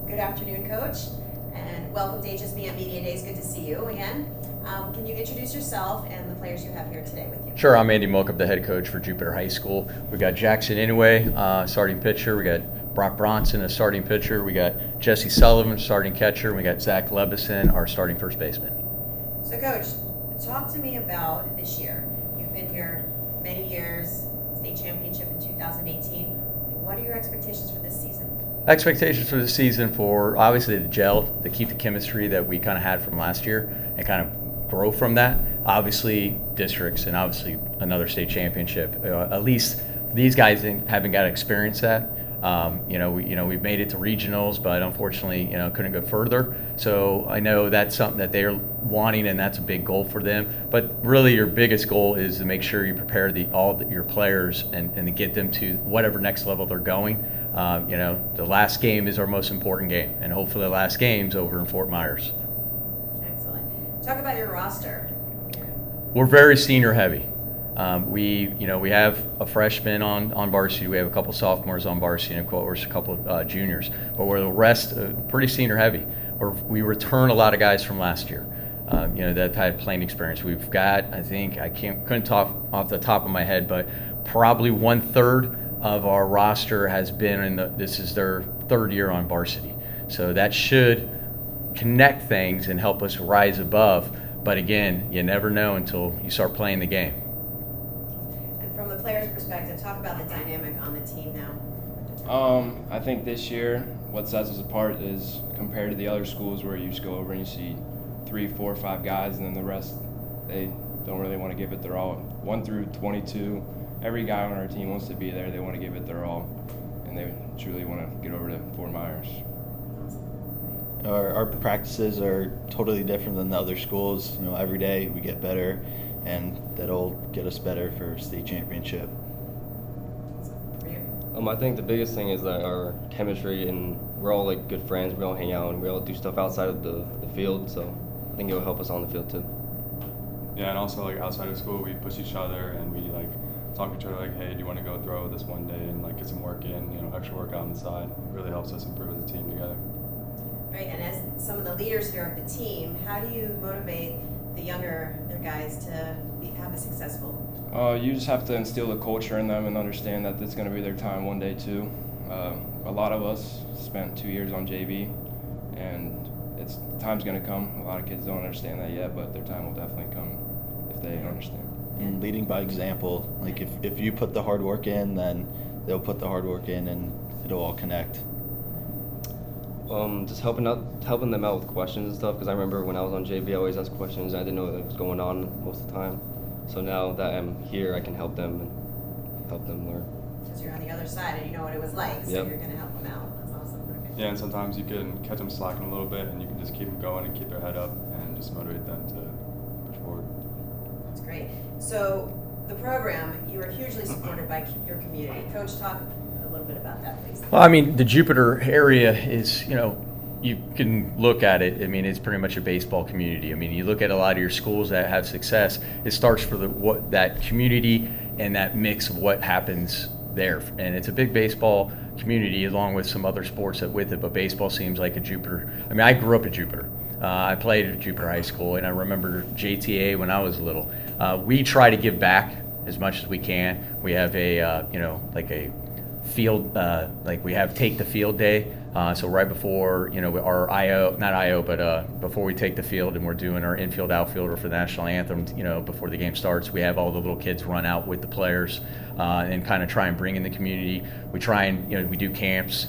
Good afternoon, Coach, and welcome to HSBN Media Days. Good to see you again. Can you introduce yourself and the players you have here today with you? Sure, I'm Andy Mokup, the head coach for Jupiter High School. We got Jackson Inouye, starting pitcher. We got Brock Bronson, a starting pitcher. We got Jesse Sullivan, starting catcher. We got Zach Lebison, our starting first baseman. So, Coach, talk to me about this year. You've been here many years, state championship in 2018. What are your expectations for this season? Expectations for the season for obviously the gel, to keep the chemistry that we kind of had from last year and kind of grow from that. Obviously districts and obviously another state championship. At least these guys haven't got to experience that. We've made it to regionals, but unfortunately, couldn't go further. So I know that's something that they're wanting, and that's a big goal for them. But really, your biggest goal is to make sure you prepare your players and to get them to whatever next level they're going. The last game is our most important game, and hopefully the last game's over in Fort Myers. Excellent. Talk about your roster. We're very senior heavy. We have a freshman on varsity. We have a couple sophomores on varsity, and of course a couple of juniors. But we're the rest pretty senior heavy. We return a lot of guys from last year. That had playing experience. We've got, I think, couldn't talk off the top of my head, but probably 1/3 of our roster has been this is their third year on varsity. So that should connect things and help us rise above. But again, you never know until you start playing the game. From the player's perspective, talk about the dynamic on the team now. I think this year what sets us apart is compared to the other schools where you just go over and you see 3, 4, 5 guys, and then the rest, they don't really want to give it their all. 1 through 22, every guy on our team wants to be there. They want to give it their all, and they truly want to get over to Fort Myers. Our practices are totally different than the other schools. Every day we get better, and that'll get us better for state championship. For you? I think the biggest thing is that our chemistry, and we're all like good friends. We all hang out and we all do stuff outside of the field. So I think it will help us on the field too. Yeah, and also like outside of school, we push each other and we like talk to each other like, hey, do you want to go throw this one day and like get some work in? Extra work on the side. It really helps us improve as a team together. Right, and as some of the leaders here of the team, how do you motivate the younger guys to have a successful? You just have to instill the culture in them and understand that it's going to be their time one day too. A lot of us spent 2 years on JV, and time's going to come. A lot of kids don't understand that yet, but their time will definitely come if they understand. And leading by example, like if you put the hard work in, then they'll put the hard work in, and it'll all connect. Just helping them out with questions and stuff, because I remember when I was on JV, I always asked questions. I didn't know what was going on most of the time. So now that I'm here, I can help them and help them learn. Because you're on the other side and you know what it was like, so Yep. You're going to help them out. That's awesome. Okay. Yeah, and sometimes you can catch them slacking a little bit and you can just keep them going and keep their head up and just motivate them to push forward. That's great. So the program, you were hugely supported by your community. Coach, talk a little bit about that, please. Well, I mean, the Jupiter area is, you can look at it. I mean, it's pretty much a baseball community. I mean, you look at a lot of your schools that have success. It starts for that community and that mix of what happens there. And it's a big baseball community along with some other sports that with it. But baseball seems like a Jupiter. I mean, I grew up at Jupiter. I played at Jupiter High School, and I remember JTA when I was little. We try to give back as much as we can. We have a field, we have Take the Field Day. So right before, our before we take the field and we're doing our infield outfielder for the national anthem, before the game starts, we have all the little kids run out with the players and kind of try and bring in the community. We try and, we do camps.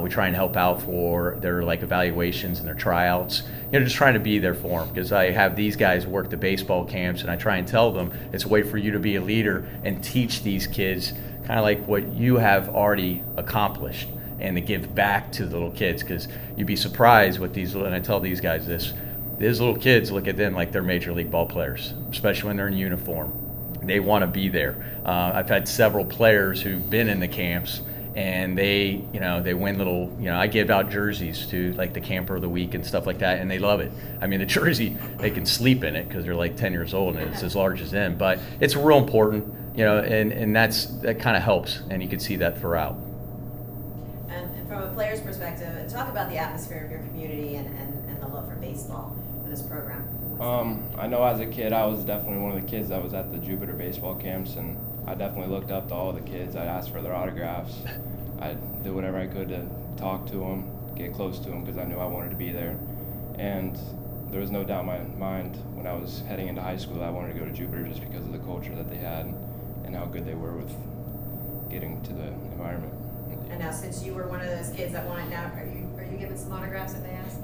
We try and help out for their evaluations and their tryouts. Just trying to be there for them, because I have these guys work the baseball camps, and I try and tell them it's a way for you to be a leader and teach these kids kind of like what you have already accomplished, and to give back to the little kids, because you'd be surprised what and I tell these guys this, these little kids look at them like they're major league ball players, especially when they're in uniform. They want to be there. I've had several players who've been in the camps, and they win little, I give out jerseys to the camper of the week and stuff like that, and they love it. I mean, the jersey, they can sleep in it because they're 10 years old and it's as large as them, but it's real important, and that kind of helps, and you can see that throughout. And from a player's perspective, talk about the atmosphere of your community and the love for baseball for this program. I know as a kid, I was definitely one of the kids that was at the Jupiter baseball camps, and I definitely looked up to all the kids. I'd ask for their autographs. I did whatever I could to talk to them, get close to them, because I knew I wanted to be there. And there was no doubt in my mind when I was heading into high school that I wanted to go to Jupiter just because of the culture that they had and how good they were with getting to the environment. And now, since you were one of those kids that wanted, now are you giving some autographs if they ask?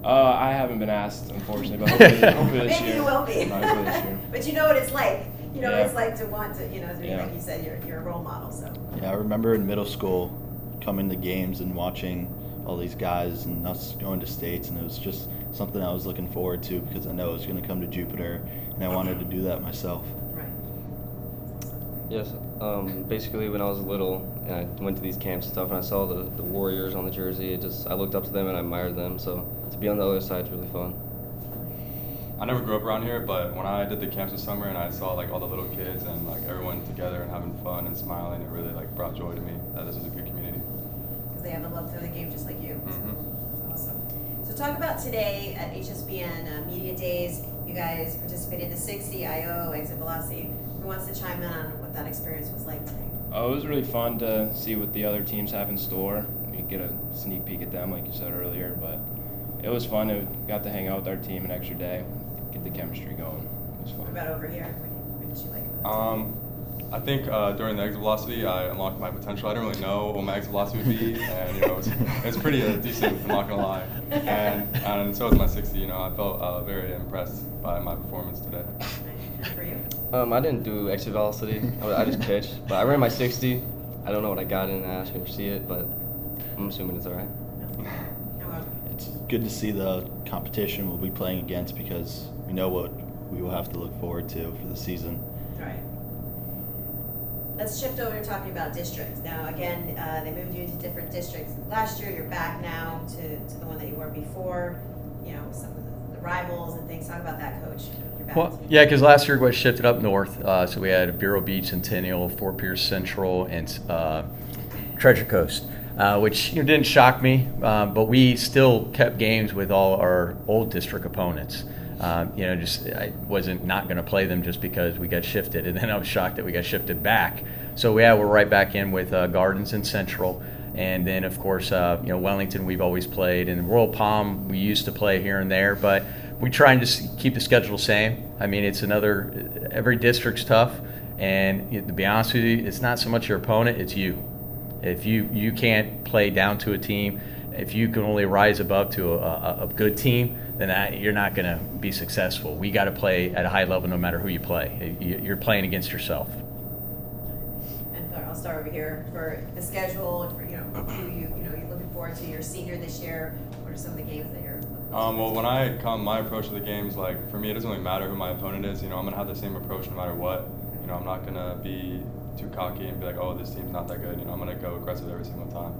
I haven't been asked, unfortunately, but hopefully this Maybe year. you will be. Hopefully this year. But you know what it's like. You know what Yeah. it's like to want to, Yeah. like you said, you're a role model. So. Yeah, I remember in middle school coming to games and watching all these guys and us going to states, and it was just something I was looking forward to because I know I was going to come to Jupiter, and I wanted to do that myself. Right. Yes, basically when I was little and I went to these camps and stuff and I saw the Warriors on the jersey, I looked up to them and I admired them, so to be on the other side is really fun. I never grew up around here, but when I did the camps this summer and I saw like all the little kids and like everyone together and having fun and smiling, it really like brought joy to me that this is a good community. Because they have the love for the game just like you. Mhm. That's awesome. So talk about today at HSBN Media Days. You guys participated in the 60 IO exit velocity. Who wants to chime in on what that experience was like today? It was really fun to see what the other teams have in store. We get a sneak peek at them, like you said earlier, but it was fun. We got to hang out with our team an extra day, get the chemistry going. It was What fun. about over here? What did you like about it? I think during the exit velocity, I unlocked my potential. I didn't really know what my exit velocity would be, and it's pretty decent. I'm not gonna lie. And so was my 60. I felt very impressed by my performance today. And for you? I didn't do exit velocity, I just pitched, but I ran my 60. I don't know what I got in, I didn't see it, but I'm assuming it's alright. It's good to see the competition we'll be playing against because we know what we will have to look forward to for the season. All right. Let's shift over to talking about districts. Now, again, they moved you into different districts last year. You're back now to the one that you were before. Some of the rivals and things. Talk about that, Coach. You're back. Well, yeah, because last year was shifted up north. So we had Vero Beach, Centennial, Fort Pierce Central, and Treasure Coast, which didn't shock me. But we still kept games with all our old district opponents. I wasn't not going to play them just because we got shifted, and then I was shocked that we got shifted back. So we're right back in with Gardens and Central, and then of course Wellington we've always played, and Royal Palm we used to play here and there, but we try and just keep the schedule the same. I mean, every district's tough, and to be honest with you, it's not so much your opponent, it's you. If you can't play down to a team, if you can only rise above to a good team, then you're not going to be successful. We got to play at a high level no matter who you play. You're playing against yourself. And I'll start over here for the schedule. For who you're looking forward to. Your senior this year. What are some of the games that you're looking forward to? Well, when I come, my approach to the games, like for me, it doesn't really matter who my opponent is. I'm gonna have the same approach no matter what. I'm not gonna be too cocky and be like, oh, this team's not that good. I'm gonna go aggressive every single time.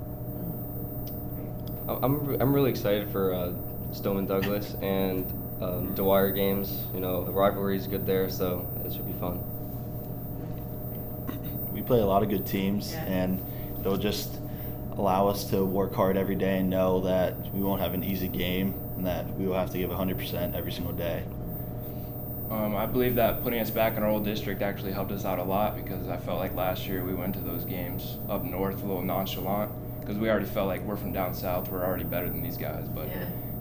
I'm really excited for Stoneman Douglas and Dwyer games. The rivalry is good there, so it should be fun. We play a lot of good teams, Yeah. and it'll just allow us to work hard every day and know that we won't have an easy game and that we will have to give 100% every single day. I believe that putting us back in our old district actually helped us out a lot because I felt like last year we went to those games up north a little nonchalant because we already felt like we're from down south, we're already better than these guys. But Yeah.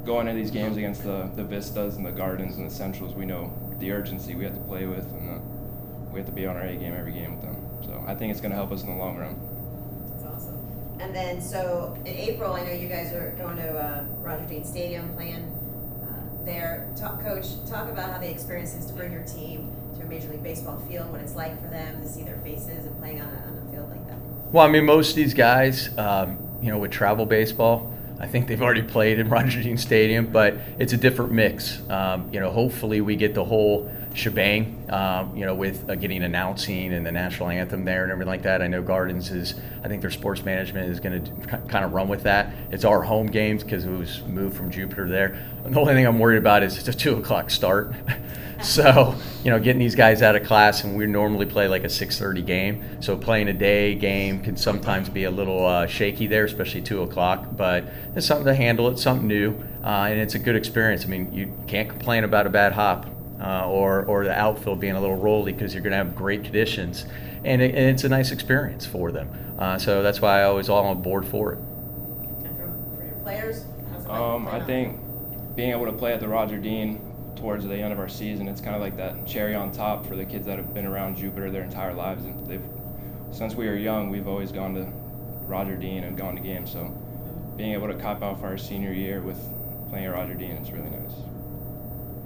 going into these games against the Vistas and the Gardens and the Centrals, we know the urgency we have to play with, and we have to be on our A game every game with them. So I think it's going to help us in the long run. That's awesome. And then, so in April, I know you guys are going to Roger Dean Stadium playing there. Coach, talk about how the experience is to bring your team to a Major League Baseball field, what it's like for them to see their faces and playing on a field like that. Well, I mean, most of these guys, with travel baseball, I think they've already played in Roger Dean Stadium, but it's a different mix. Hopefully we get the whole shebang, with getting announcing and the national anthem there and everything like that. I know Gardens I think their sports management is going to kind of run with that. It's our home games because it was moved from Jupiter there. And the only thing I'm worried about is it's a 2 o'clock start. So, getting these guys out of class, and we normally play like a 6:30 game. So playing a day game can sometimes be a little shaky there, especially 2 o'clock. But it's something to handle. It's something new, and it's a good experience. I mean, you can't complain about a bad hop or the outfield being a little rolly because you're going to have great conditions, and it's a nice experience for them. So that's why I was all on board for it. And for your players, how's it like I think being able to play at the Roger Dean towards the end of our season, it's kind of like that cherry on top for the kids that have been around Jupiter their entire lives, and since we were young, we've always gone to Roger Dean and gone to games. So being able to cop out for our senior year with playing at Roger Dean, it's really nice.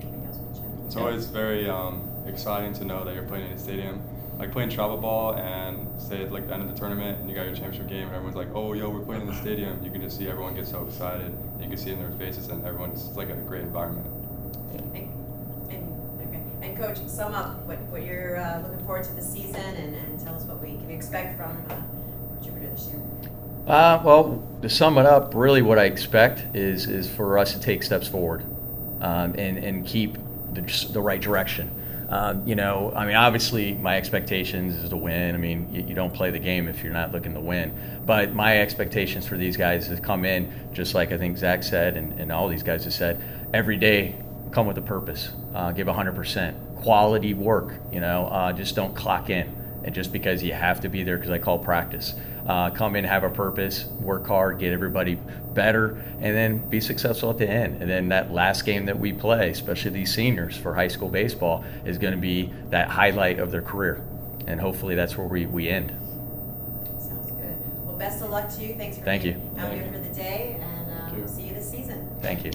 Anything else, Mitch? It's always very exciting to know that you're playing in a stadium. Like playing travel ball and say at like the end of the tournament and you got your championship game and everyone's like, oh, yo, we're playing in the stadium. You can just see everyone get so excited. And you can see it in their faces, and it's like a great environment. And Coach, sum up what you're looking forward to this season, and tell us what we can expect from Jupiter this year. Well, to sum it up, really what I expect is for us to take steps forward and keep the right direction. Obviously my expectations is to win. I mean, you don't play the game if you're not looking to win. But my expectations for these guys is to come in, just like I think Zach said and all these guys have said, every day come with a purpose. Give 100%. Quality work, just don't clock in. And just because you have to be there because I call practice. Come in, have a purpose, work hard, get everybody better, and then be successful at the end. And then that last game that we play, especially these seniors for high school baseball, is going to be that highlight of their career. And hopefully that's where we end. Sounds good. Well, best of luck to you. Thanks for Thank being you. out here for the day, and Thank you. we'll see you this season. Thank you.